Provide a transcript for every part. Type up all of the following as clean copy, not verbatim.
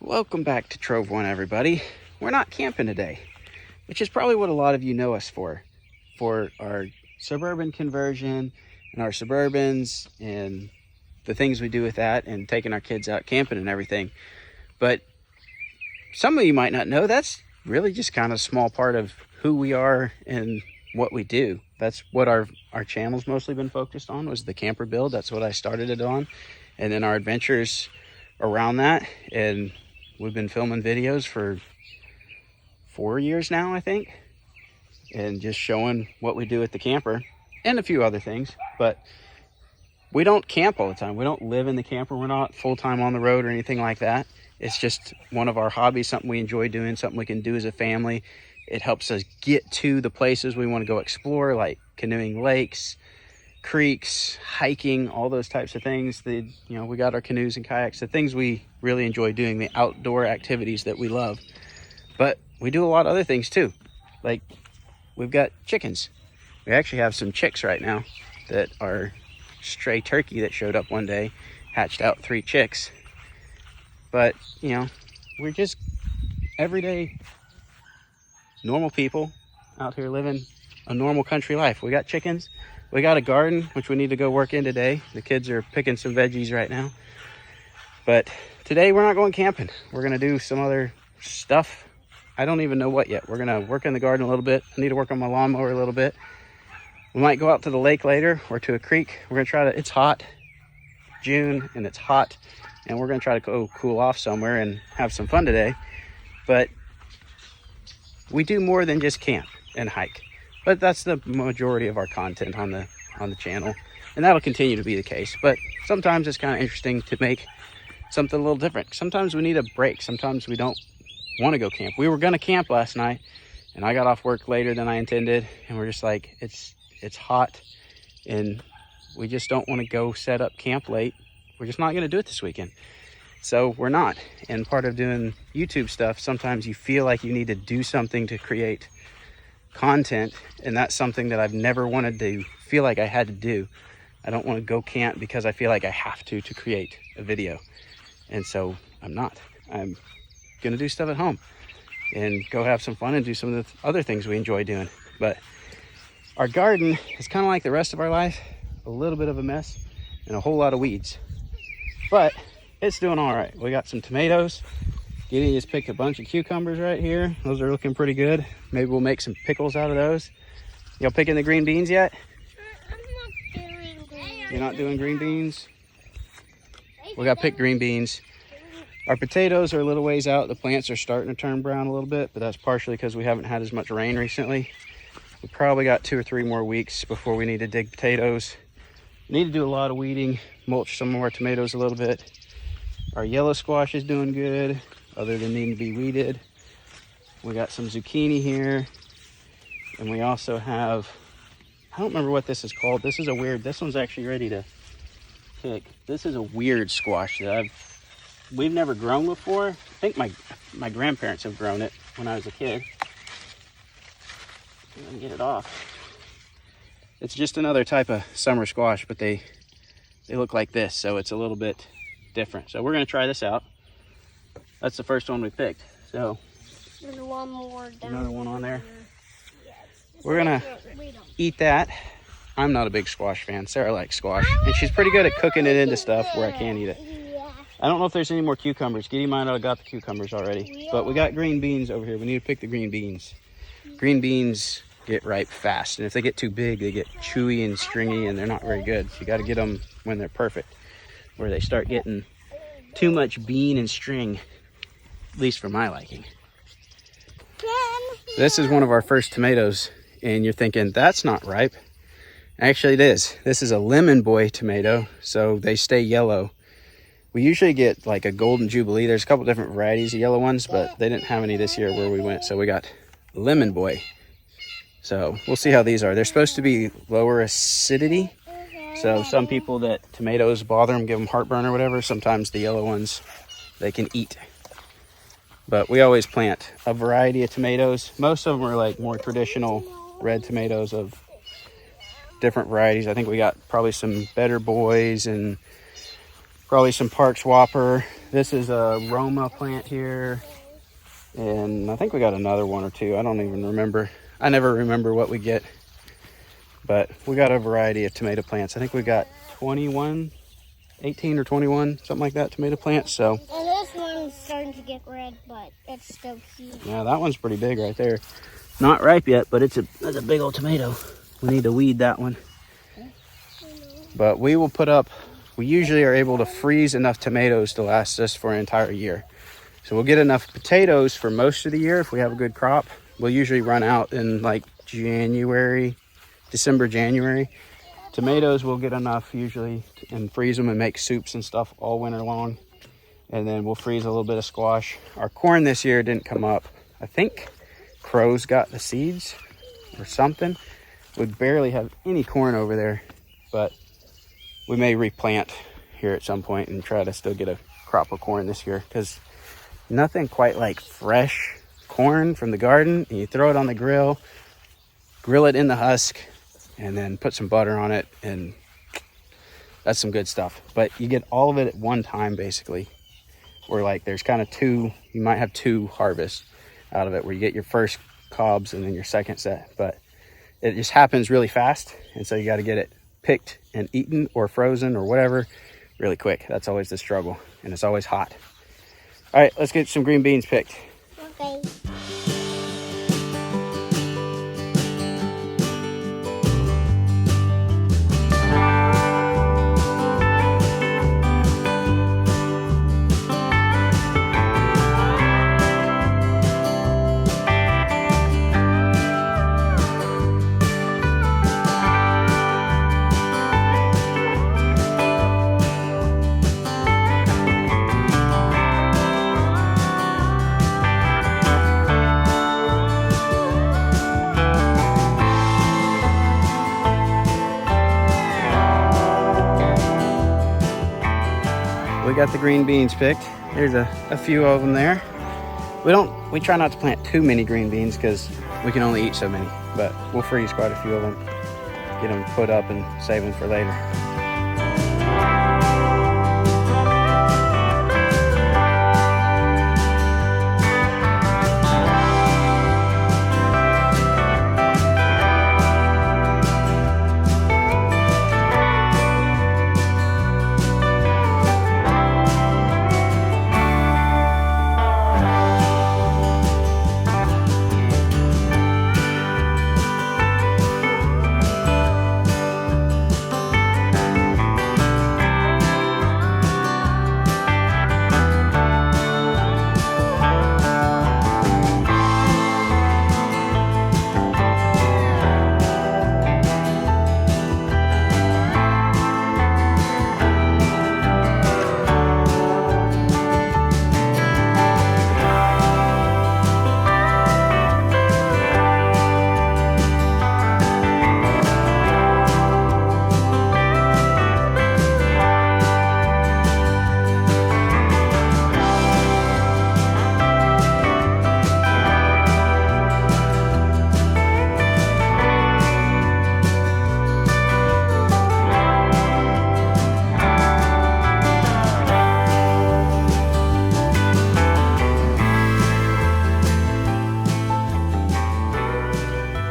Welcome back to Trove One, everybody. We're not camping today, which is probably what a lot of you know us for our suburban conversion and our Suburbans and the things we do with that and taking our kids out camping and everything. But some of you might not know that's really just kind of a small part of who we are and what we do. That's what our channel's mostly been focused on, was the camper build. That's what I started it on. And then our adventures around that. And we've been filming videos for 4 years now, I think. And just showing what we do at the camper and a few other things. But we don't camp all the time. We don't live in the camper. We're not full-time on the road or anything like that. It's just one of our hobbies, something we enjoy doing, something we can do as a family. It helps us get to the places we want to go explore, like canoeing lakes, creeks, hiking, all those types of things. We got our canoes and kayaks, the things we really enjoy doing, the outdoor activities that we love. But we do a lot of other things too. Like we've got chickens. We actually have some chicks right now that are stray turkey that showed up one day, hatched out 3 chicks. But, we're just everyday normal people out here living a normal country life. We got chickens. We got a garden, which we need to go work in today. The kids are picking some veggies right now. But today we're not going camping. We're going to do some other stuff. I don't even know what yet. We're going to work in the garden a little bit. I need to work on my lawnmower a little bit. We might go out to the lake later or to a creek. We're going to try to, it's hot, June, and it's hot. And we're going to try to go cool off somewhere and have some fun today. But we do more than just camp and hike. But that's the majority of our content on the channel. And that'll continue to be the case. But sometimes it's kind of interesting to make something a little different. Sometimes we need a break. Sometimes we don't want to go camp. We were going to camp last night, and I got off work later than I intended. And we're just like, it's hot, and we just don't want to go set up camp late. We're just not going to do it this weekend. So we're not. And part of doing YouTube stuff, sometimes you feel like you need to do something to create content. And that's something that I've never wanted to feel like I had to do. I don't want to go camp because I feel like I have to create a video. And so I'm not. I'm going to do stuff at home and go have some fun and do some of the other things we enjoy doing. But our garden is kind of like the rest of our life, a little bit of a mess and a whole lot of weeds. But it's doing all right. We got some tomatoes. Gideon just picked a bunch of cucumbers right here. Those are looking pretty good. Maybe we'll make some pickles out of those. Y'all picking the green beans yet? I'm not doing green. You're not doing green beans? We got picked green beans. Our potatoes are a little ways out. The plants are starting to turn brown a little bit, but that's partially because we haven't had as much rain recently. We probably got 2 or 3 more weeks before we need to dig potatoes. We need to do a lot of weeding, mulch some of our tomatoes a little bit. Our yellow squash is doing good, other than needing to be weeded. We got some zucchini here. And we also have, I don't remember what this is called. This one's actually ready to pick. This is a weird squash that we've never grown before. I think my grandparents have grown it when I was a kid. I'm gonna get it off. It's just another type of summer squash, but they look like this, so it's a little bit different. So we're gonna try this out. That's the first one we picked. So There's one more down. Another one on there. Yeah, We're gonna eat that. I'm not a big squash fan. Sarah likes squash, and she's pretty good at cooking it into stuff where I can't eat it. Yeah. I don't know if there's any more cucumbers. Gideon might have got the cucumbers already, but we got green beans over here. We need to pick the green beans. Green beans get ripe fast, and if they get too big, they get chewy and stringy, and they're not very good. So you got to get them when they're perfect, where they start getting too much bean and string, at least for my liking. This is one of our first tomatoes, and you're thinking that's not ripe. Actually it is. This is a lemon boy tomato, so they stay yellow. We usually get like a golden jubilee. There's a couple different varieties of yellow ones, but they didn't have any this year where we went, so we got lemon boy. So we'll see how these are. They're supposed to be lower acidity, so some people that tomatoes bother them, give them heartburn or whatever. Sometimes the yellow ones they can eat. But we always plant a variety of tomatoes. Most of them are like more traditional red tomatoes of different varieties. I think we got probably some better boys and Probably some Parks Whopper. This is a Roma plant here. And I think we got another one or two. I don't even remember. I never remember what we get. But we got a variety of tomato plants. I think we got 21, 18 or 21, something like that, tomato plants. So. And this one's starting to get red, but it's still cute. Yeah, that one's pretty big right there. Not ripe yet, but that's a big old tomato. We need to weed that one. But we will put up, we usually are able to freeze enough tomatoes to last us for an entire year. So we'll get enough potatoes for most of the year if we have a good crop. We'll usually run out in like December, January. Tomatoes we'll get enough usually and freeze them and make soups and stuff all winter long. And then we'll freeze a little bit of squash. Our corn this year didn't come up. I think crows got the seeds or something. We barely have any corn over there, but we may replant here at some point and try to still get a crop of corn this year, because nothing quite like fresh corn from the garden. And you throw it on the grill it in the husk, and then put some butter on it, and that's some good stuff. But you get all of it at one time, basically. Or like there's kind of two, you might have two harvests out of it, where you get your first cobs and then your second set. But it just happens really fast, and so you got to get it picked and eaten or frozen or whatever really quick. That's always the struggle, and it's always hot. All right, let's get some green beans picked. Okay. We got the green beans picked. There's a few of them there. We try not to plant too many green beans because we can only eat so many, but we'll freeze quite a few of them, get them put up and save them for later.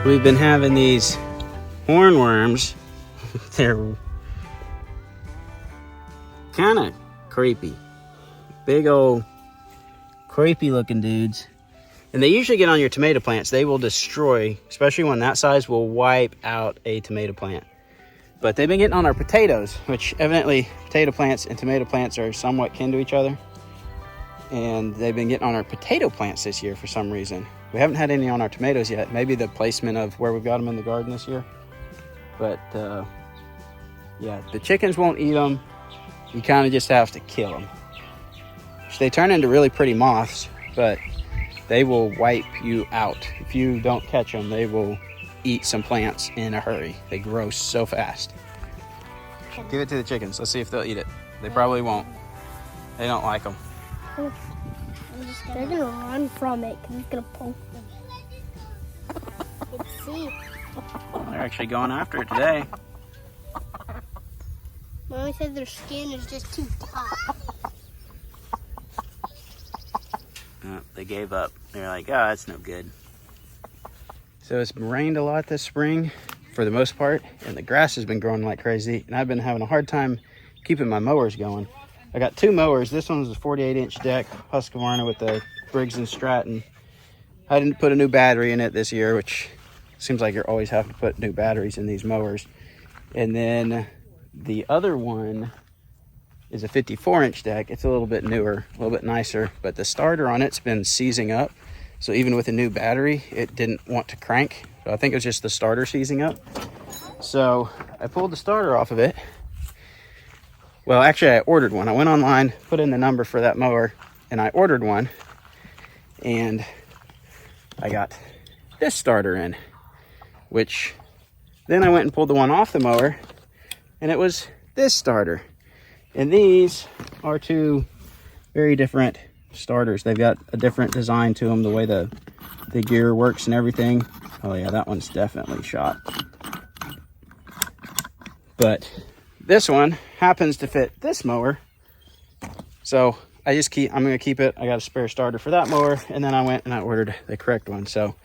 We've been having these hornworms. They're kind of creepy. Big old creepy looking dudes. And they usually get on your tomato plants. They will destroy, especially one that size, will wipe out a tomato plant. But they've been getting on our potatoes, which evidently potato plants and tomato plants are somewhat kin to each other. And they've been getting on our potato plants this year for some reason. We haven't had any on our tomatoes yet. Maybe the placement of where we've got them in the garden this year. But yeah, the chickens won't eat them. You kind of just have to kill them. They turn into really pretty moths, but they will wipe you out. If you don't catch them, they will eat some plants in a hurry. They grow so fast. Give it to the chickens. Let's see if they'll eat it. They probably won't. They don't like them. They're gonna run from it because it's gonna poke them. Let's see. They're actually going after it today. Mommy said their skin is just too tough. They gave up. They're like, oh, that's no good. So it's rained a lot this spring for the most part, and the grass has been growing like crazy, and I've been having a hard time keeping my mowers going. I got two mowers. This one was a 48-inch deck Husqvarna with the Briggs & Stratton. I didn't put a new battery in it this year, which seems like you're always having to put new batteries in these mowers. And then the other one is a 54-inch deck. It's a little bit newer, a little bit nicer, but the starter on it's been seizing up. So even with a new battery, it didn't want to crank. So I think it was just the starter seizing up. So I pulled the starter off of it. Well, actually I ordered one. I went online, put in the number for that mower, and I ordered one. And I got this starter in, which then I went and pulled the one off the mower, and it was this starter. And these are two very different starters. They've got a different design to them, the way the gear works and everything. Oh yeah, that one's definitely shot. But this one happens to fit this mower. So I'm gonna keep it. I got a spare starter for that mower, and then I went and I ordered the correct one. So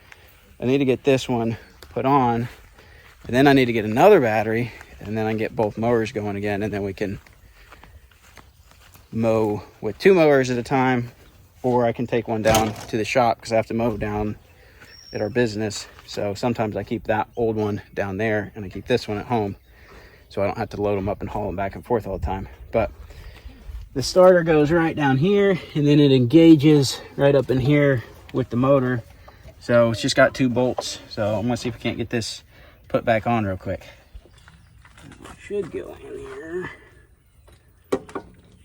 I need to get this one put on, and then I need to get another battery, and then I can get both mowers going again, and then we can mow with two mowers at a time, or I can take one down to the shop because I have to mow down at our business. So sometimes I keep that old one down there and I keep this one at home, so I don't have to load them up and haul them back and forth all the time. But the starter goes right down here, and then it engages right up in here with the motor. So it's just got two bolts. So I'm gonna see if we can't get this put back on real quick. It should go in here.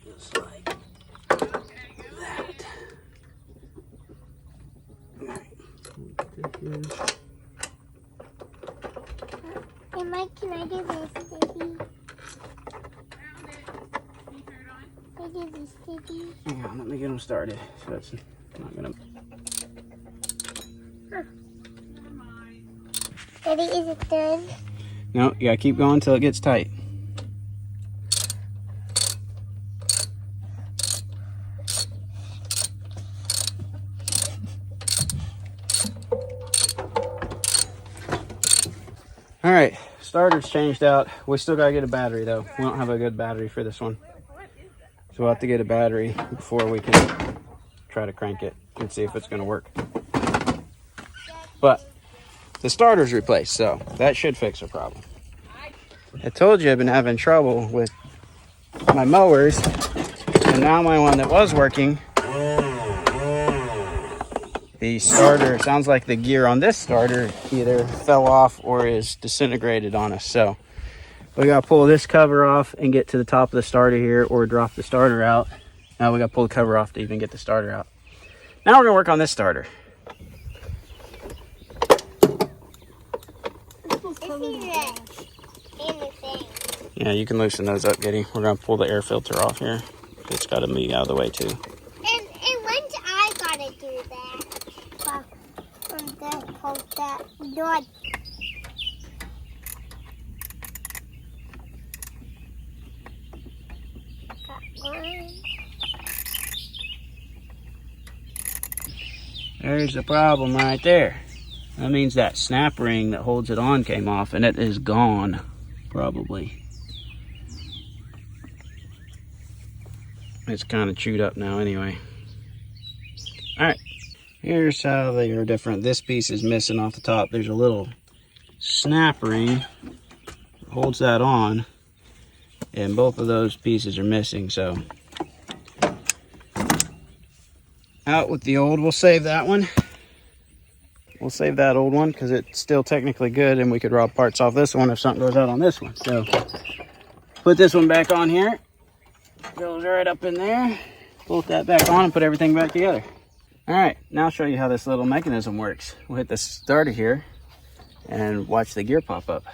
Just like that. Hey Mike, can I do this, Daddy? I do this, Daddy. Hang on, let me get them started. So it's not gonna. Daddy, is it done? No, you gotta keep going until it gets tight. All right, starter's changed out. We still gotta get a battery though. We don't have a good battery for this one. So we'll have to get a battery before we can try to crank it and see if it's gonna work. But the starter's replaced, so that should fix the problem. I told you I've been having trouble with my mowers, and now my one that was working, the starter, sounds like the gear on this starter either fell off or is disintegrated on us. So we gotta pull this cover off and get to the top of the starter here, or drop the starter out. Now we gotta pull the cover off to even get the starter out. Now we're gonna work on this starter. Yeah, you can loosen those up, Giddy. We're gonna pull the air filter off here. It's gotta be out of the way too. And when's I gotta do that? Hold that. Done. Got one. There's the problem right there. That means that snap ring that holds it on came off, and it is gone, probably. It's kind of chewed up now anyway. All right, here's how they are different. This piece is missing off the top. There's a little snap ring that holds that on, and both of those pieces are missing. So out with the old. We'll save that one. We'll save that old one because it's still technically good, and we could rob parts off this one if something goes out on this one. So put this one back on here. Goes right up in there. Bolt that back on and put everything back together. All right, now I'll show you how this little mechanism works. We'll hit the starter here and watch the gear pop up.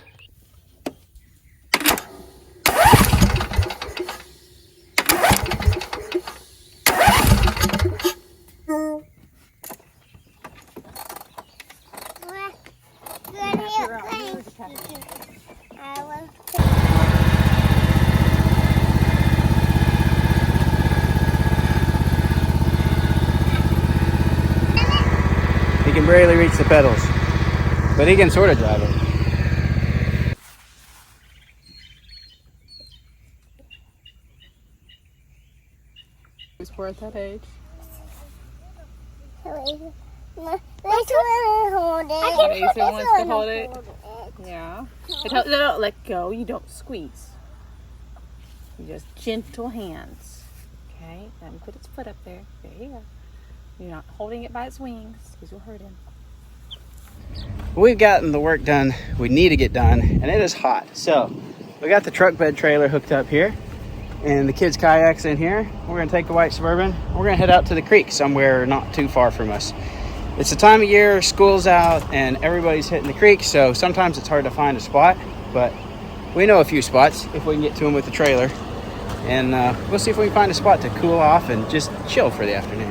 can barely reach the pedals, but he can sort of drive it. We're at that age. Ethan wants to hold it. Yeah. Don't let go. You don't squeeze. You just gentle hands. Okay. Let him put its foot up there. There you go. You're not holding it by its wings because you'll hurt him. We've gotten the work done we need to get done, and it is hot. So we got the truck bed trailer hooked up here, and the kids' kayaks in here. We're gonna take the white Suburban. We're gonna head out to the creek somewhere not too far from us. It's the time of year, school's out, and everybody's hitting the creek, so sometimes it's hard to find a spot, but we know a few spots if we can get to them with the trailer. And we'll see if we can find a spot to cool off and just chill for the afternoon.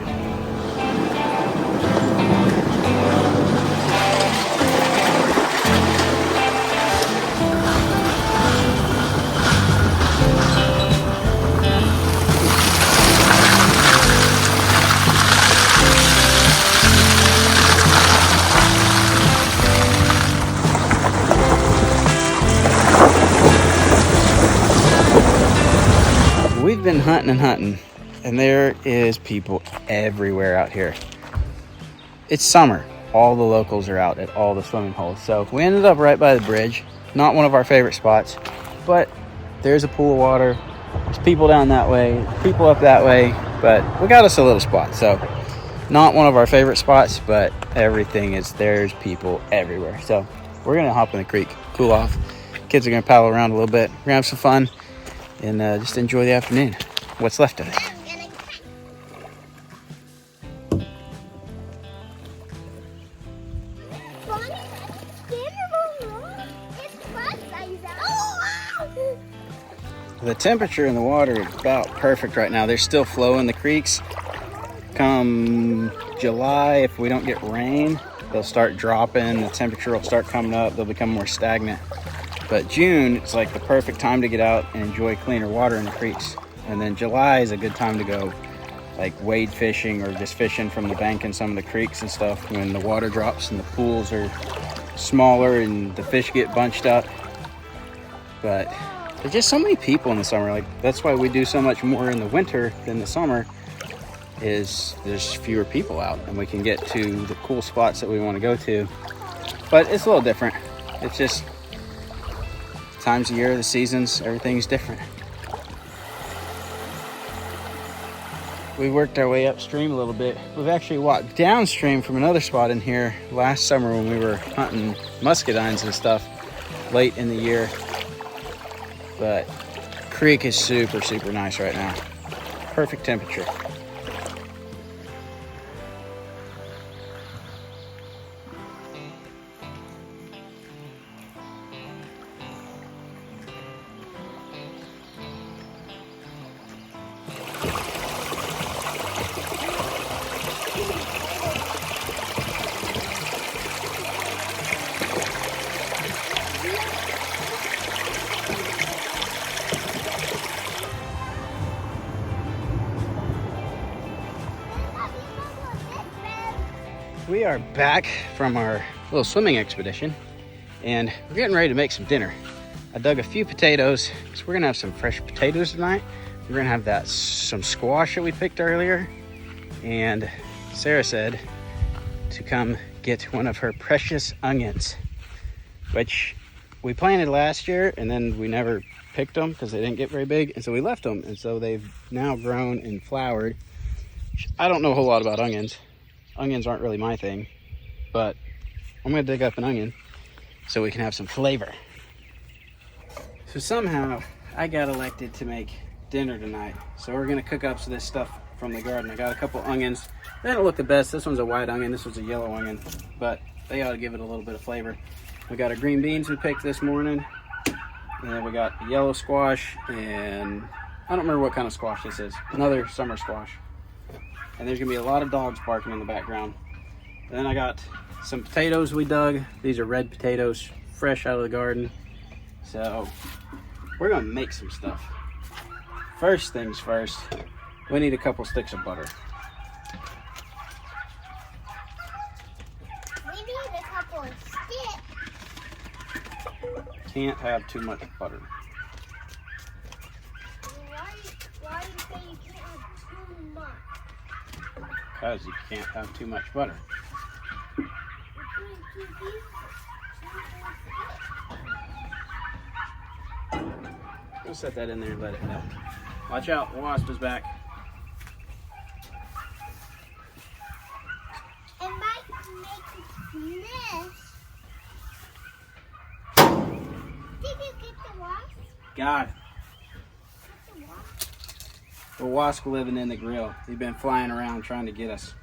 We've been hunting and hunting, and there is people everywhere out here. It's summer. All the locals are out at all the swimming holes. So we ended up right by the bridge. Not one of our favorite spots, but there's a pool of water. There's people down that way, people up that way, but we got us a little spot. So not one of our favorite spots, but everything is, there's people everywhere. So we're gonna hop in the creek, cool off. Kids are gonna paddle around a little bit. We're gonna have some fun and just enjoy the afternoon, what's left of it. The temperature in the water is about perfect right now. There's still flow in the creeks. Come July, if we don't get rain, they'll start dropping. The temperature will start coming up. They'll become more stagnant. But June, it's like the perfect time to get out and enjoy cleaner water in the creeks. And then July is a good time to go like wade fishing or just fishing from the bank in some of the creeks and stuff when the water drops and the pools are smaller and the fish get bunched up. But there's just so many people in the summer. Like that's why we do so much more in the winter than the summer, is there's fewer people out and we can get to the cool spots that we want to go to. But it's a little different. It's just times of year, the seasons, everything's different. We worked our way upstream a little bit. We've actually walked downstream from another spot in here last summer when we were hunting muscadines and stuff late in the year. But creek is super, super nice right now. Perfect temperature. We are back from our little swimming expedition and we're getting ready to make some dinner. I dug a few potatoes, so we're gonna have some fresh potatoes tonight. We're gonna have some squash that we picked earlier, and Sarah said to come get one of her precious onions, which we planted last year and then we never picked them because they didn't get very big, and so we left them, and so they've now grown and flowered. I don't know a whole lot about onions. Onions aren't really my thing, but I'm gonna dig up an onion so we can have some flavor. So somehow I got elected to make dinner tonight. So we're gonna cook up some of this stuff from the garden. I got a couple onions. They don't look the best. This one's a white onion, this one's a yellow onion, but they ought to give it a little bit of flavor. We got our green beans we picked this morning, and then we got yellow squash, and I don't remember what kind of squash this is. Another summer squash. And there's gonna be a lot of dogs barking in the background. And then I got some potatoes we dug. These are red potatoes, fresh out of the garden. So we're gonna make some stuff. First things first, we need a couple sticks of butter. will stick. Can't have too much butter. Why do you say you can't have too much? Because you can't have too much butter. You're putting two pieces. We'll set that in there and let it melt. Watch out, the wasp is back. It might make a mess. Did you get the wasp? Got it. Get the wasp? The wasp living in the grill. He's been flying around trying to get us.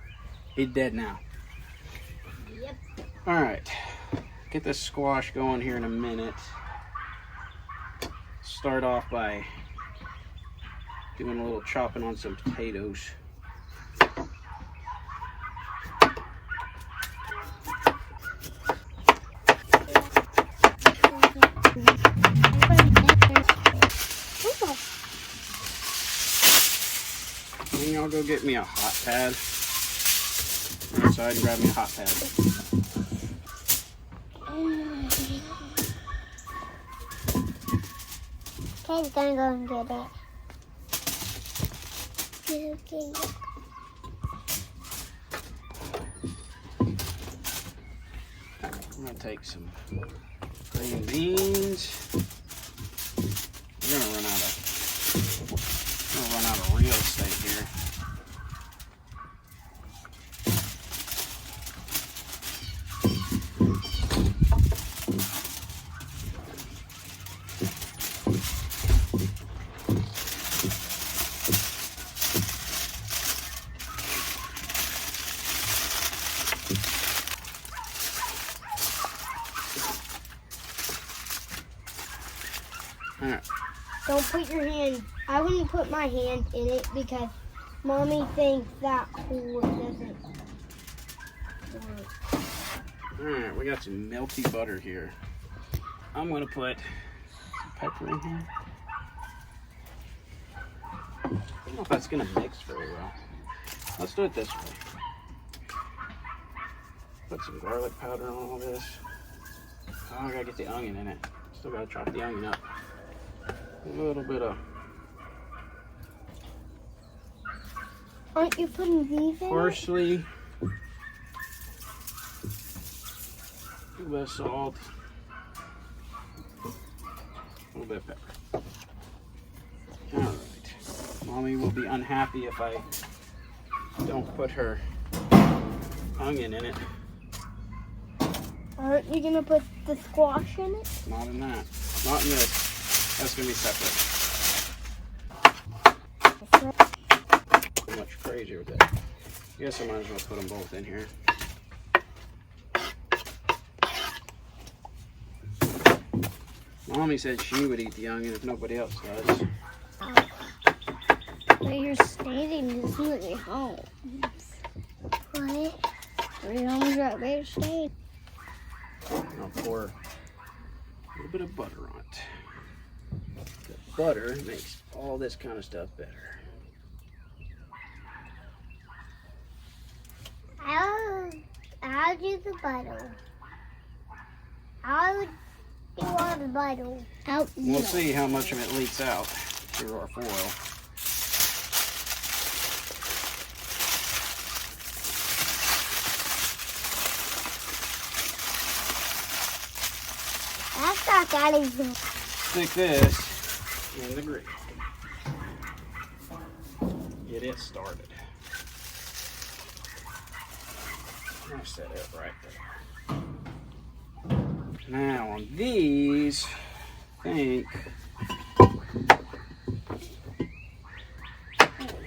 He's dead now. Yep. All right, get this squash going here in a minute. Start off by doing a little chopping on some potatoes. And y'all go get me a hot pad. Outside and grab me a hot pad. Kate's gonna go and get it. Okay. I'm gonna take some green beans. We're gonna run out of real estate here. All right. Don't put your hand. I wouldn't put my hand in it because Mommy thinks that hole doesn't work. Alright, we got some melty butter here. I'm gonna put some pepper in here. I don't know if that's gonna mix very well. Let's do it this way. Put some garlic powder on all this. Oh, I gotta get the onion in it. Still gotta chop the onion up. A little bit of Aren't you putting these in? parsley. A little bit of salt. A little bit of pepper. Alright. Mommy will be unhappy if I don't put her onion in it. Aren't you gonna put the squash in it? Not in that. Not in this. That's gonna be separate. Much crazier with that. I guess I might as well put them both in here. Mommy said she would eat the onion if nobody else does. But you're stating this is at home. What? Your home's right where you're staying. I'll pour a little bit of butter on it. The butter makes all this kind of stuff better. I'll do the butter. I'll do all the butter. We'll see how much of it leaks out through our foil. That's not that easy. Stick this in the grill. Get it started. I'll set it right there. Now on these, I think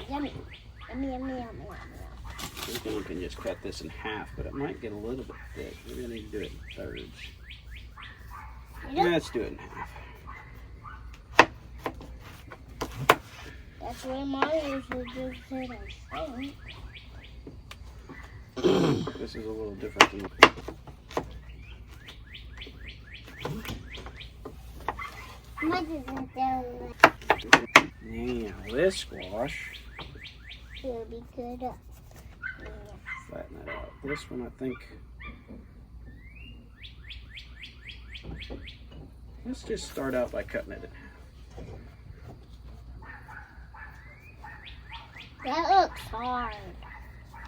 Yummy. Yummy, yummy, yummy, yummy. you can just cut this in half, but it might get a little bit thick. We're gonna need to do it in thirds. Let's do it in half. That's where Mowers would just hit us. This is a little different than Mine isn't down. now this squash. It'll be good. Flatten that out. This one I think Let's just start out by cutting it in half. That looks hard.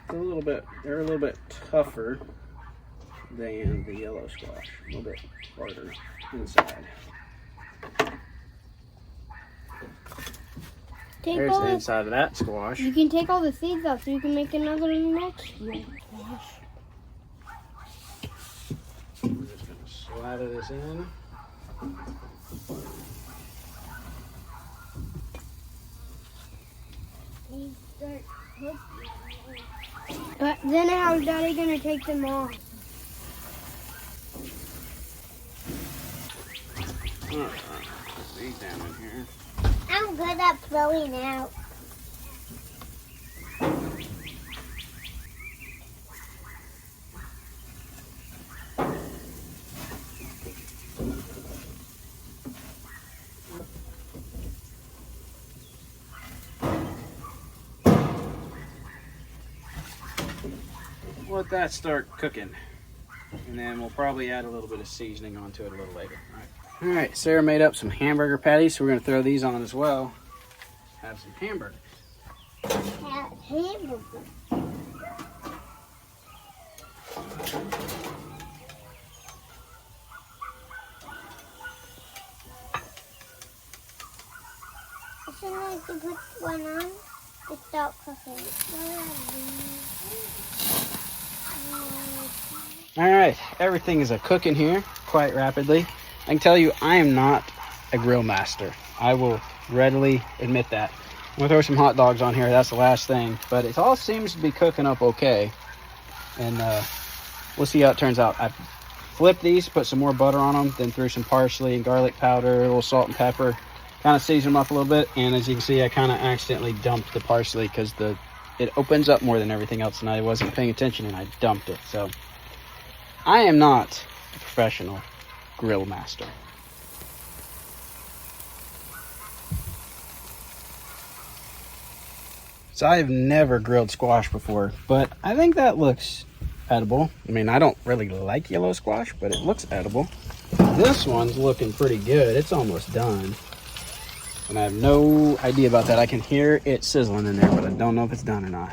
They're a little bit tougher than the yellow squash. A little bit harder inside. There's the inside of that squash. You can take all the seeds out so you can make another next year squash. We're just going to slather this in. But then how's Daddy gonna take them off? Alright, put these down in here. I'm good at throwing out. Let that start cooking, and then we'll probably add a little bit of seasoning onto it a little later. All right, Sarah made up some hamburger patties, so we're going to throw these on as well. Have some hamburgers. Hamburger. Shouldn't I have to put one on to start cooking? All right, everything is cooking here quite rapidly. I can tell you I am not a grill master. I will readily admit that. I'm gonna throw some hot dogs on here. That's the last thing, but it all seems to be cooking up okay. And we'll see how it turns out. I flipped these, put some more butter on them, then threw some parsley and garlic powder, a little salt and pepper, kind of season them up a little bit. And as you can see, I kind of accidentally dumped the parsley because it opens up more than everything else, and I wasn't paying attention and I dumped it. So I am not a professional grill master. So I've never grilled squash before, but I think that looks edible. I mean, I don't really like yellow squash, but it looks edible. This one's looking pretty good. It's almost done. And I have no idea about that. I can hear it sizzling in there, but I don't know if it's done or not.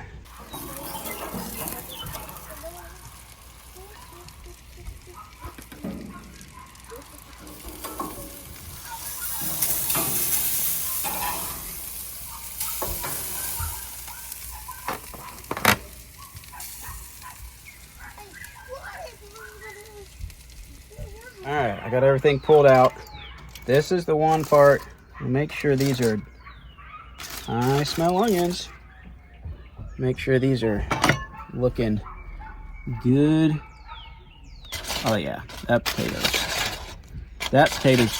All right, I got everything pulled out. This is the one part. Make sure these are, I smell onions. Make sure these are looking good. Oh yeah, that potato's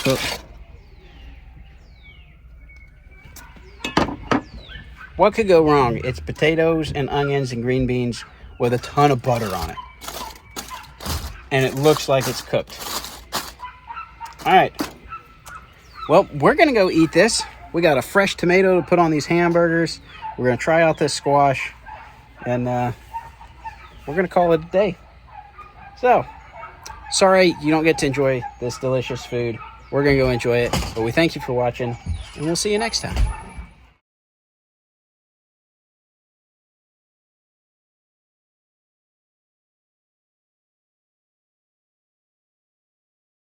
cooked. What could go wrong? It's potatoes and onions and green beans with a ton of butter on it. And it looks like it's cooked. All right. Well, we're going to go eat this. We got a fresh tomato to put on these hamburgers. We're going to try out this squash. And we're going to call it a day. So, sorry you don't get to enjoy this delicious food. We're going to go enjoy it. But we thank you for watching. And we'll see you next time.